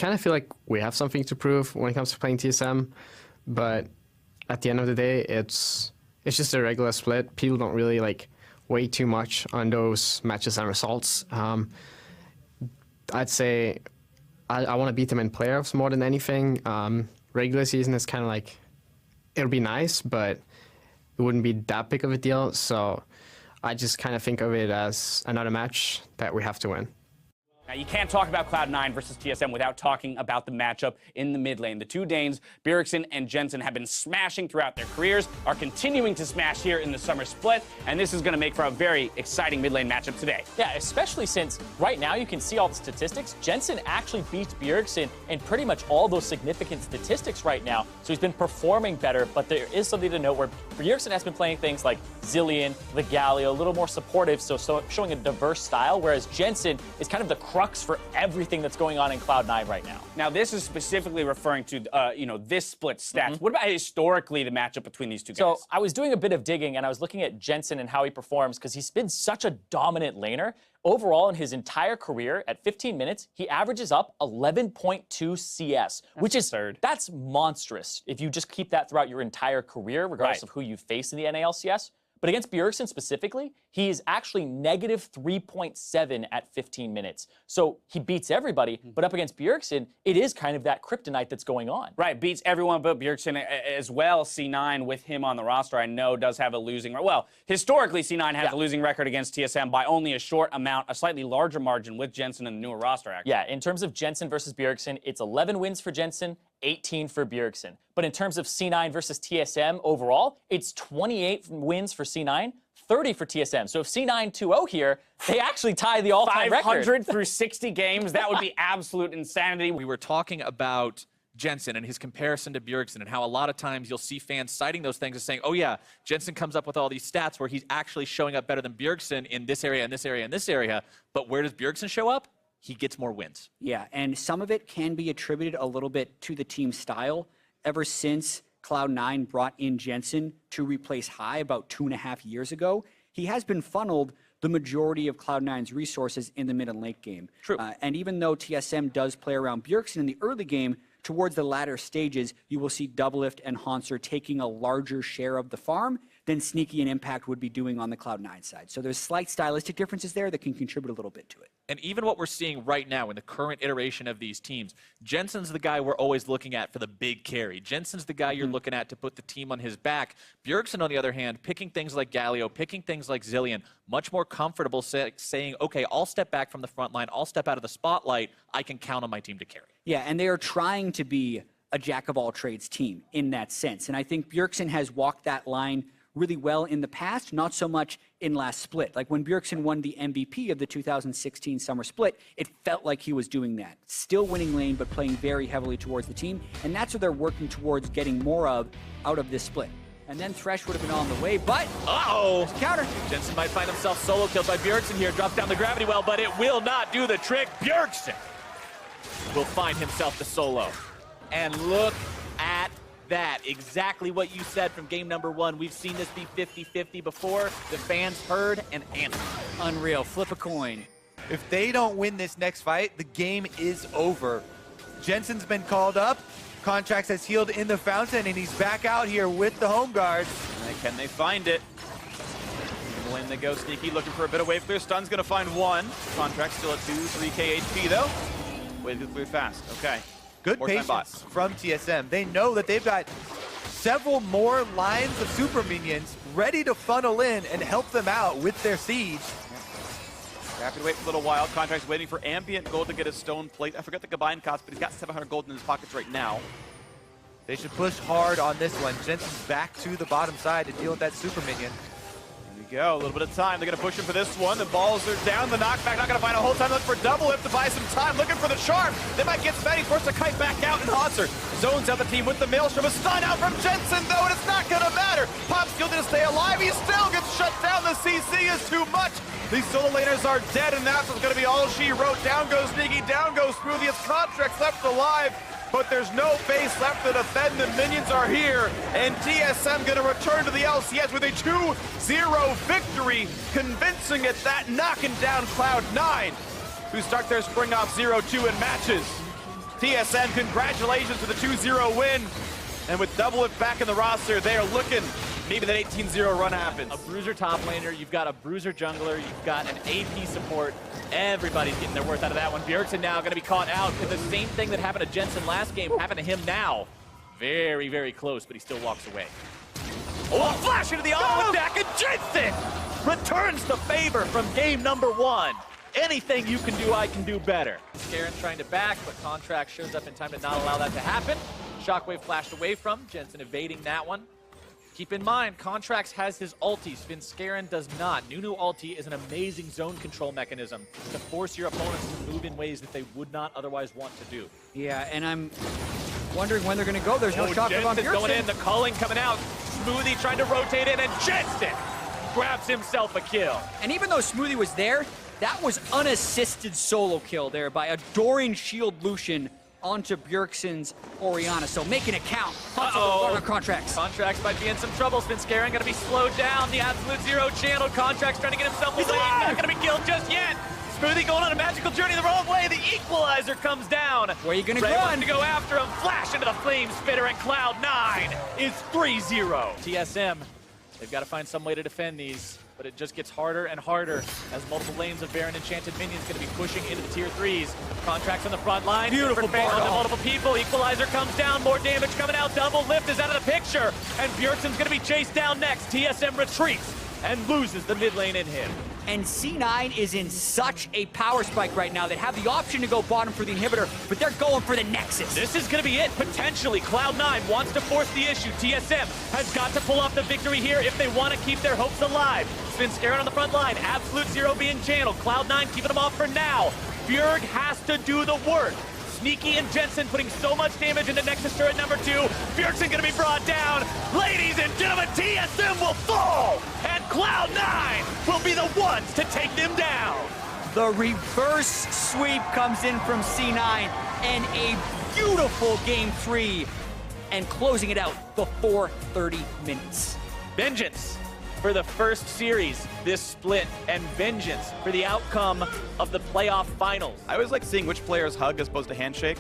kind of feel like we have something to prove when it comes to playing TSM, but at the end of the day, it's just a regular split. People don't really like weigh too much on those matches and results. I'd say I want to beat them in playoffs more than anything. Regular season is kind of like, it'll be nice, but it wouldn't be that big of a deal. So I just kind of think of it as another match that we have to win. Now, you can't talk about Cloud9 versus TSM without talking about the matchup in the mid lane. The two Danes, Bjergsen and Jensen, have been smashing throughout their careers, are continuing to smash here in the summer split, and this is going to make for a very exciting mid lane matchup today. Yeah, especially since right now you can see all the statistics. Jensen actually beats Bjergsen in pretty much all those significant statistics right now, so he's been performing better, but there is something to note where Bjergsen has been playing things like Zilean, the Galio, a little more supportive, so showing a diverse style, whereas Jensen is kind of the crux for everything that's going on in Cloud9 right now. Now, this is specifically referring to, this split stats. What about historically the matchup between these two guys? So I was doing a bit of digging, and I was looking at Jensen and how he performs, because he's been such a dominant laner. Overall, in his entire career, at 15 minutes, he averages up 11.2 CS, which is absurd. That's monstrous if you just keep that throughout your entire career, regardless of who you face in the NALCS. But against Bjergsen specifically, he is actually negative 3.7 at 15 minutes. So he beats everybody, but up against Bjergsen, it is kind of that kryptonite that's going on. Right, beats everyone but Bjergsen as well. C9 with him on the roster, I know, does have a losing record. Well, historically, C9 has a losing record against TSM by only a short amount, a slightly larger margin with Jensen in the newer roster, actually. Yeah, in terms of Jensen versus Bjergsen, it's 11 wins for Jensen, 18 for Bjergsen. But in terms of C9 versus TSM overall, it's 28 wins for C9, 30 for TSM. So if C9 2-0 here, they actually tie the all-time record. 500 through 60 games, that would be absolute insanity. We were talking about Jensen and his comparison to Bjergsen and how a lot of times you'll see fans citing those things as saying, oh yeah, Jensen comes up with all these stats where he's actually showing up better than Bjergsen in this area, and this area, and this area. But where does Bjergsen show up? He gets more wins. Yeah, and some of it can be attributed a little bit to the team style. Ever since Cloud9 brought in Jensen to replace High about 2.5 years ago, he has been funneled the majority of Cloud9's resources in the mid and late game. True. And even though TSM does play around Bjergsen in the early game, towards the latter stages, you will see Doublelift and Hanser taking a larger share of the farm than Sneaky and Impact would be doing on the Cloud9 side. So there's slight stylistic differences there that can contribute a little bit to it. And even what we're seeing right now in the current iteration of these teams, Jensen's the guy we're always looking at for the big carry. Jensen's the guy you're looking at to put the team on his back. Bjergsen, on the other hand, picking things like Galio, picking things like Zilean, much more comfortable saying, okay, I'll step back from the front line, I'll step out of the spotlight, I can count on my team to carry. Yeah, and they are trying to be a jack-of-all-trades team in that sense. And I think Bjergsen has walked that line really well in the past, not so much in last split. Like when Bjergsen won the MVP of the 2016 summer split, it felt like he was doing that. Still winning lane, but playing very heavily towards the team. And that's what they're working towards getting more of out of this split. And then Thresh would have been on the way, but counter. Jensen might find himself solo killed by Bjergsen here, drops down the gravity well, but it will not do the trick. Bjergsen will find himself the solo. And look at that. Exactly what you said from game number 1. We've seen this be 50-50 before. The fans heard and answered. Unreal. Flip a coin. If they don't win this next fight, the game is over. Jensen's been called up. Contracts has healed in the fountain, and he's back out here with the home guards. Can they find it? In they go, Sneaky looking for a bit of wave clear. Stun's gonna find one. Contract still at 3K HP though. Wave clear fast. Okay. Good patience from TSM. They know that they've got several more lines of super minions ready to funnel in and help them out with their siege. Happy to wait for a little while. Contract's waiting for ambient gold to get his stone plate. I forgot the combined cost, but he's got 700 gold in his pockets right now. They should push hard on this one. Jensen's back to the bottom side to deal with that super minion. Go, a little bit of time. They're going to push him for this one. The balls are down. The knockback not going to find a whole time. Looking for Doublelift to buy some time. Looking for the charm. They might get Svetty. Forced to kite back out, and Hanser zones out the team with the Maelstrom. A stun out from Jensen, though, and it's not going to matter. Popskill didn't stay alive. He still gets shut down. The CC is too much. These solo laners are dead, and that's what's going to be all she wrote. Down goes Sneaky. Down goes Smoothie. His Contract's left alive. But there's no base left to defend. The minions are here, and TSM gonna return to the LCS with a 2-0 victory, convincing at that, knocking down Cloud9, who start their spring off 0-2 in matches. TSM, congratulations for the 2-0 win. And with Doublelift back in the roster, they are looking, maybe that 18-0 run happens. A bruiser top laner, you've got a bruiser jungler, you've got an AP support. Everybody's getting their worth out of that one. Bjergsen now going to be caught out. The same thing that happened to Jensen last game happened to him now. Very, very close, but he still walks away. Oh, a flash into the auto attack, and Jensen returns the favor from game number 1. Anything you can do, I can do better. Scarin trying to back, but Contract shows up in time to not allow that to happen. Shockwave flashed away from, Jensen evading that one. Keep in mind, Contracts has his ulti, Scarin does not. Nunu ulti is an amazing zone control mechanism to force your opponents to move in ways that they would not otherwise want to do. Yeah, and I'm wondering when they're going to go. There's no shockwave on Jensen's Bjergsen. going in, the culling coming out. Smoothie trying to rotate in, and Jensen grabs himself a kill. And even though Smoothie was there, that was unassisted solo kill there by Adoring Shield Lucian onto Bjergsen's Orianna. So making it count. Contracts. Contracts might be in some trouble. Scarin going to be slowed down. The absolute zero channel. Contracts trying to get himself away. Not going to be killed just yet. Smoothie going on a magical journey the wrong way. The equalizer comes down. Where are you going to run? run? To go after him. Flash into the flame spitter, and Cloud9 is 3-0. TSM, they've got to find some way to defend these. But it just gets harder and harder as multiple lanes of Baron Enchanted minions going to be pushing into the tier 3s. Contracts on the front line. Beautiful onto multiple people. Equalizer comes down. More damage coming out. Double lift is out of the picture. And Bjergsen's going to be chased down next. TSM retreats and loses the mid lane in him. And C9 is in such a power spike right now. They have the option to go bottom for the inhibitor, but they're going for the Nexus. This is going to be it, potentially. Cloud9 wants to force the issue. TSM has got to pull off the victory here if they want to keep their hopes alive. Scarin on the front line. Absolute Zero being channeled. Cloud9 keeping them off for now. Bjerg has to do the work. Sneaky and Jensen putting so much damage into Nexus turret number 2. Bjergsen going to be brought down. Ladies and gentlemen, TSM will fall, and Cloud9 will be the ones to take them down. The reverse sweep comes in from C9, and a beautiful game 3, and closing it out before 30 minutes. Vengeance for the first series this split, and vengeance for the outcome of the playoff finals. I always like seeing which players hug as opposed to handshake.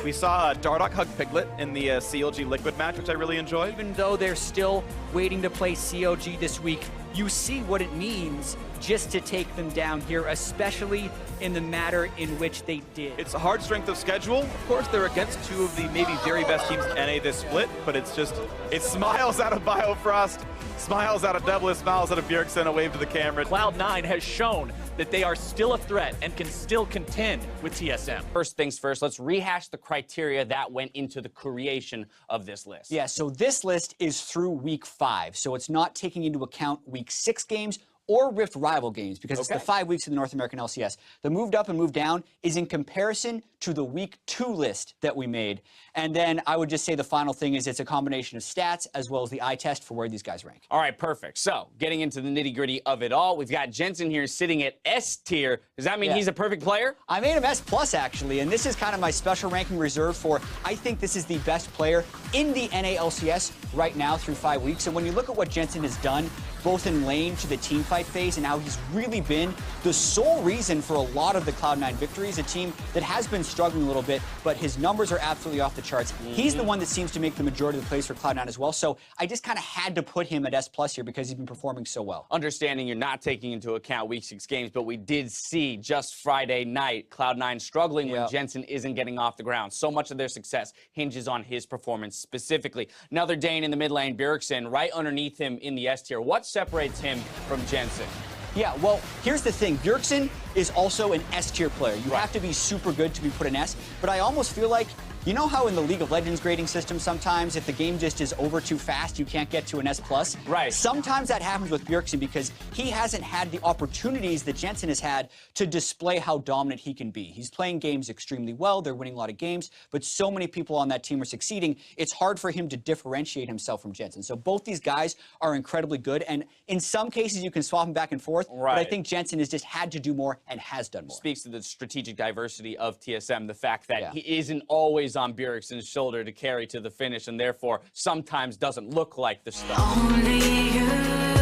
We saw Dardoch hug Piglet in the CLG Liquid match, which I really enjoyed. Even though they're still waiting to play COG this week, you see what it means just to take them down here, especially in the manner in which they did. It's a hard strength of schedule. Of course, they're against 2 of the maybe very best teams in NA this split, but it's just, it smiles out of Biofrost, smiles out of Doublelift, smiles out of Bjergsen, a wave to the camera. Cloud9 has shown that they are still a threat and can still contend with TSM. First things first, let's rehash the criteria that went into the creation of this list. Yeah, so this list is through week 5, so it's not taking into account week 6 games or Rift Rival games, because it's the 5 weeks of the North American LCS. The moved up and moved down is in comparison to the week 2 list that we made. And then I would just say the final thing is it's a combination of stats as well as the eye test for where these guys rank. All right, perfect. So, getting into the nitty-gritty of it all, we've got Jensen here sitting at S tier. Does that mean he's a perfect player? I made him S+, actually, and this is kind of my special ranking reserved for, I think this is the best player in the NA LCS right now through 5 weeks. And when you look at what Jensen has done, both in lane to the teamfight phase, and how he's really been the sole reason for a lot of the Cloud9 victories, a team that has been struggling a little bit, but his numbers are absolutely off the charts. He's the one that seems to make the majority of the plays for Cloud9 as well, so I just kind of had to put him at S+ here because he's been performing so well. Understanding you're not taking into account week 6 games, but we did see just Friday night Cloud9 struggling when Jensen isn't getting off the ground. So much of their success hinges on his performance specifically. Another Dane in the mid lane, Bjergsen, right underneath him in the S tier. What separates him from Jensen? Yeah, well, here's the thing. Bjergsen is also an S-tier player. You have to be super good to be put in S, but I almost feel like, you know how in the League of Legends grading system sometimes if the game just is over too fast, you can't get to an S+? Right. Sometimes that happens with Bjergsen because he hasn't had the opportunities that Jensen has had to display how dominant he can be. He's playing games extremely well, they're winning a lot of games, but so many people on that team are succeeding, it's hard for him to differentiate himself from Jensen. So both these guys are incredibly good, and in some cases you can swap them back and forth, but I think Jensen has just had to do more and has done more. Speaks to the strategic diversity of TSM, the fact that he isn't always on Bjergsen's shoulder to carry to the finish, and therefore sometimes doesn't look like the star. Only you.